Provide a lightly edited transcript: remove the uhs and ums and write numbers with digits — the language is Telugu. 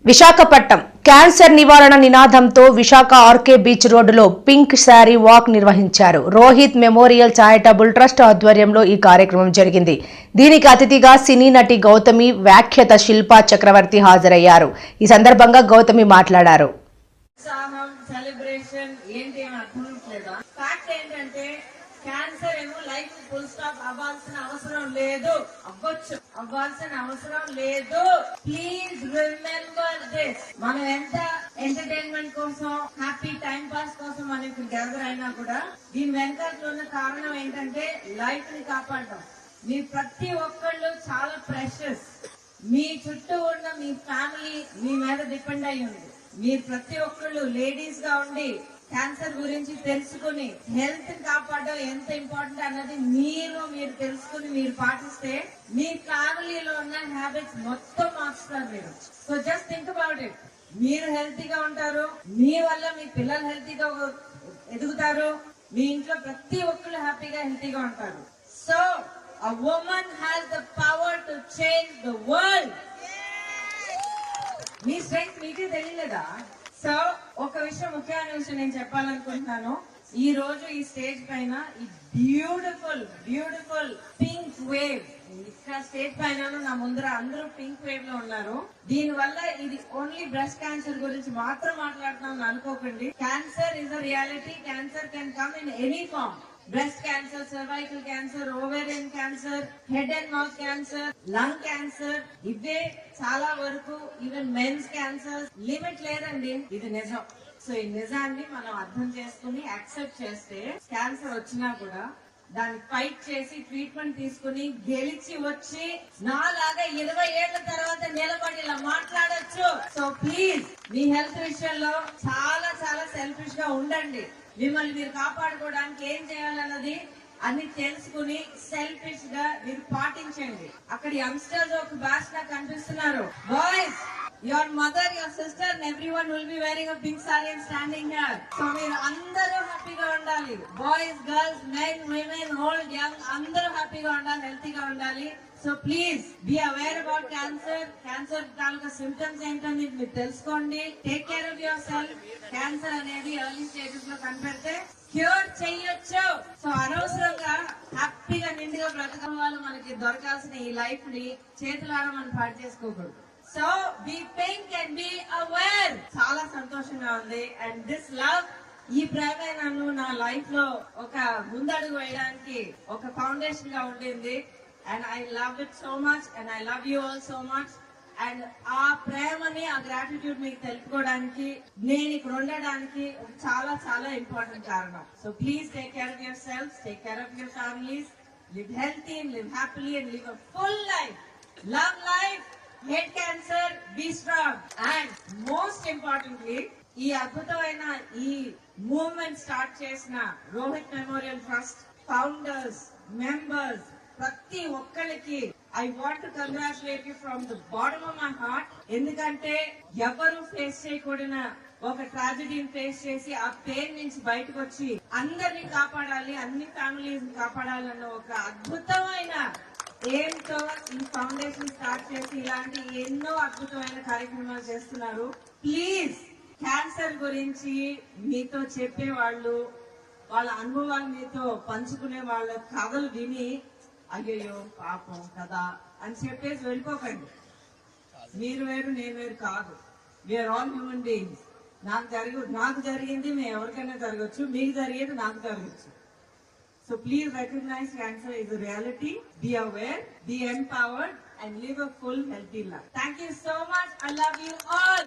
విశాఖపట్నం క్యాన్సర్ నివారణ నినాదంతో విశాఖ ఆర్కే బీచ్ రోడ్డులో పింక్ శారీ వాక్ నిర్వహించారు. రోహిత్ మెమోరియల్ చారిటబుల్ ట్రస్ట్ ఆధ్వర్యంలో ఈ కార్యక్రమం జరిగింది. దీనికి అతిథిగా సినీ నటి గౌతమి, వ్యాఖ్యాత శిల్పా చక్రవర్తి హాజరయ్యారు. ఈ సందర్భంగా గౌతమి మాట్లాడారు. క్యాన్సర్ ఏమో లైఫ్ ఫుల్ స్టాప్ అవ్వాల్సిన అవసరం లేదు, అవ్వాల్సిన అవసరం లేదు. Please remember this. మనం ఎంత ఎంటర్టైన్మెంట్ కోసం, హ్యాపీ టైం పాస్ కోసం మనం ఇక్కడ గ్యాదర్ అయినా కూడా దీని వెనకాల ఉన్న కారణం ఏంటంటే లైఫ్ ని కాపాడడం. మీ ప్రతి ఒక్కళ్ళు చాలా ప్రెషస్. మీ చుట్టూ ఉన్న మీ ఫ్యామిలీ మీ మీద డిపెండ్ అయి ఉంది. మీరు ప్రతి ఒక్కళ్ళు లేడీస్ గా ఉండి క్యాన్సర్ గురించి తెలుసుకుని హెల్త్ కాపాడడం ఎంత ఇంపార్టెంట్ అన్నది మీరు తెలుసుకుని మీరు పాటిస్తే మీ ఫ్యామిలీలో ఉన్న హ్యాబిట్స్ మొత్తం మార్చుతారు మీరు. So just think about it. మీరు హెల్తీగా ఉంటారు, మీ వల్ల మీ పిల్లలు హెల్తీగా ఎదుగుతారు, మీ ఇంట్లో ప్రతి ఒక్కరు హ్యాపీగా హెల్తీగా ఉంటారు. So a woman has the power to change the world. Me strength మీకే తెలియలేదా? సో ఒక విషయం, ముఖ్యమైన విషయం నేను చెప్పాలనుకుంటున్నాను. ఈ రోజు ఈ స్టేజ్ పైన ఈ బ్యూటిఫుల్ పింక్ వేవ్, ఇక్కడ స్టేజ్ పైన నా ముందర అందరూ పింక్ వేవ్ లో ఉన్నారు. దీని వల్ల ఇది ఓన్లీ బ్రెస్ట్ క్యాన్సర్ గురించి మాత్రం మాట్లాడుతున్నాం అనుకోకండి. Cancer is a reality. Cancer can come in any form. Breast cancer, cervical cancer, ovarian cancer, head and mouth cancer, lung cancer, ఇవే చాలా వరకు ఈవెన్ మెన్స్ క్యాన్సర్. లిమిట్ లేదండి, ఇది నిజం. సో ఈ నిజాన్ని మనం అర్థం చేసుకుని యాక్సెప్ట్ చేస్తే క్యాన్సర్ వచ్చినా కూడా దాన్ని ఫైట్ చేసి ట్రీట్మెంట్ తీసుకుని గెలిచి వచ్చి నాలాగా 20 ఏళ్ల తర్వాత నిలబడి ఇలా మాట్లాడొచ్చు. సో ప్లీజ్ మీ హెల్త్ విషయంలో చాలా సెల్ఫిష్ గా ఉండండి. మిమ్మల్ని మీరు కాపాడుకోవడానికి ఏం చేయాలన్నది అన్ని తెలుసుకుని సెల్ఫిష్ గా మీరు పాటించండి. అక్కడ యంగ్స్టర్స్ ఒక బ్యాచ్ లా కనిపిస్తున్నారు. Boys, your mother, your sister and everyone will be wearing a pink saree and standing here. So మీరు అందరూ హ్యాపీగా ఉండాలి. Boys, girls, men, women, old, young అందరూ హ్యాపీగా ఉండాలి, హెల్తీగా ఉండాలి. So please be aware about cancer. Cancer taluka symptoms ఏంటని మీరు తెలుసుకోండి. Take care of your self. Cancer అనేది ఎర్లీ స్టేజెస్ లో కనిపెడితే క్యూర్ చెయ్యొచ్చు. సో అనవసరంగా హ్యాపీగా నిండుగా బ్రతకడం వల్ల మనకి దొరకాల్సిన ఈ లైఫ్ ని చేతులారా మనం పాటు చేసుకోకూడదు. So be pink and be aware. చాలా సంతోషంగా ఉంది. అండ్ దిస్ లవ్, ఈ ప్రేమ నన్ను నా లైఫ్ లో ఒక ముందడుగు వేయడానికి ఒక ఫౌండేషన్ గా ఉండింది. And I love it so much and I love you all so much. And ఆ ప్రేమని, ఆ గ్రాటిట్యూడ్ మీకు తెలుపుకోవడానికి, నేను ఇక్కడ ఉండడానికి చాలా ఇంపార్టెంట్ కారణం. So please take care of your self, take care of your families, live healthy, live happily and live a full life. Love life, hate cancer, be strong. And most importantly ఈ అద్భుతమైన ఈ మూవ్మెంట్ స్టార్ట్ చేసిన Rohit memorial trust founders, members, ప్రతి ఒక్కరికి I want to congratulate you from the bottom of my heart. ఎందుకంటే ఎవరు ఫేస్ చేయకూడిన ఒక ట్రాజడీని ఫేస్ చేసి ఆ పెయిన్ నుంచి బయటకు వచ్చి అందరినీ కాపాడాలి, అన్ని ఫ్యామిలీస్ కాపాడాలన్న ఒక అద్భుతమైన ఏంటో ఈ ఫౌండేషన్ స్టార్ట్ చేసి ఇలాంటి ఎన్నో అద్భుతమైన కార్యక్రమాలు చేస్తున్నారు. ప్లీజ్ క్యాన్సర్ గురించి మీతో చెప్పే వాళ్ళు, వాళ్ళ అనుభవాలు మీతో పంచుకునే వాళ్ళ కథలు విని అయ్యో పాపం కదా అని చెప్పేసి వెళ్ళిపోకండి. మీరు వేరు, నేను వేరు కాదు. We are all human beings. నాకు జరిగింది మేము ఎవరికైనా జరగచ్చు, మీకు జరిగేది నాకు జరగచ్చు. So please recognize cancer is a reality. Be aware, be empowered and live a full healthy life. Thank you so much. I love you all.